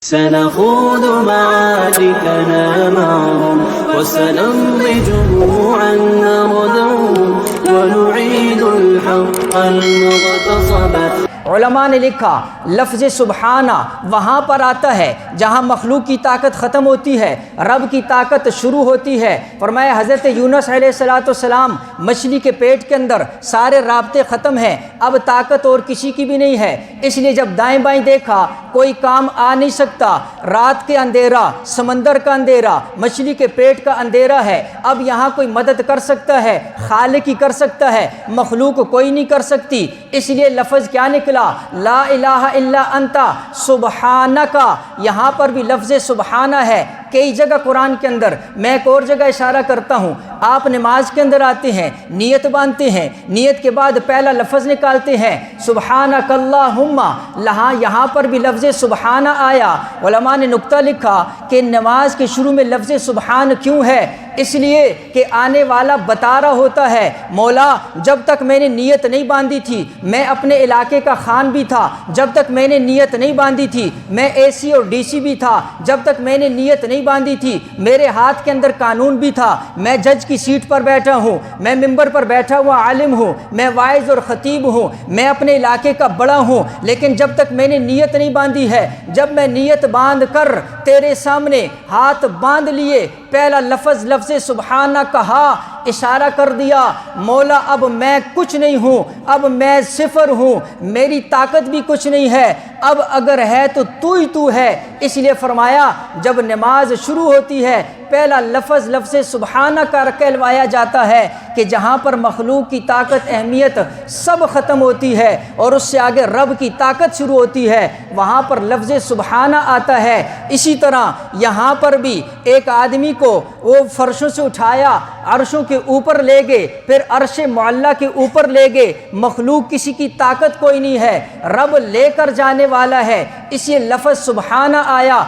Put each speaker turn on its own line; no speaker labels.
سنخوض معاركنا معهم وسنمضي جموعا نردهم ونعيد الحق المغتصب۔
علماء نے لکھا لفظ سبحانہ وہاں پر آتا ہے جہاں مخلوق کی طاقت ختم ہوتی ہے، رب کی طاقت شروع ہوتی ہے۔ فرمایا حضرت یونس علیہ السلام مچھلی کے پیٹ کے اندر سارے رابطے ختم ہیں، اب طاقت اور کسی کی بھی نہیں ہے، اس لیے جب دائیں بائیں دیکھا کوئی کام آ نہیں سکتا، رات کے اندھیرا، سمندر کا اندھیرا، مچھلی کے پیٹ کا اندھیرا ہے، اب یہاں کوئی مدد کر سکتا ہے، خالق ہی کر سکتا ہے، مخلوق کوئی نہیں کر سکتی، اس لیے لفظ کیا نکلا؟ لا الہ الا انت سبحانک۔ یہاں پر بھی لفظ سبحانہ ہے کئی جگہ قرآن کے اندر۔ میں ایک اور جگہ اشارہ کرتا ہوں، آپ نماز کے اندر آتے ہیں، نیت باندھتے ہیں، نیت کے بعد پہلا لفظ نکالتے ہیں سبحانک اللہم، یہاں پر بھی لفظ سبحانہ آیا۔ علماء نے نقطہ لکھا کہ نماز کے شروع میں لفظ سبحان کیوں ہے؟ اس لیے کہ آنے والا بتا رہا ہوتا ہے مولا جب تک میں نے نیت نہیں باندھی تھی میں اپنے علاقے کا خان بھی تھا، جب تک میں نے نیت نہیں باندھی تھی میں اے سی اور ڈی سی بھی تھا، جب تک میں نے نیت نہیں باندھی تھی میرے ہاتھ کے اندر قانون بھی تھا، میں جج کی سیٹ پر بیٹھا ہوں، میں ممبر پر بیٹھا ہوا عالم ہوں، میں واعظ اور خطیب ہوں، میں اپنے علاقے کا بڑا ہوں، لیکن جب تک میں نے نیت نہیں باندھی ہے، جب میں نیت باندھ کر تیرے سامنے ہاتھ باندھ لیے پہلا لفظ سبحانہ کہا، اشارہ کر دیا مولا اب میں کچھ نہیں ہوں، اب میں صفر ہوں، میری طاقت بھی کچھ نہیں ہے، اب اگر ہے تو تو ہی تو ہے۔ اس لیے فرمایا جب نماز شروع ہوتی ہے پہلا لفظ سبحانہ کا کہلوایا جاتا ہے کہ جہاں پر مخلوق کی طاقت اہمیت سب ختم ہوتی ہے اور اس سے آگے رب کی طاقت شروع ہوتی ہے، وہاں پر لفظ سبحانہ آتا ہے۔ اسی طرح یہاں پر بھی ایک آدمی کو وہ فرشوں سے اٹھایا، عرشوں کے اوپر لے گئے، پھر عرش معلیٰ کے اوپر لے گئے، مخلوق کسی کی طاقت کوئی نہیں ہے، رب لے کر جانے والا ہے، اس لیے لفظ سبحانہ آیا۔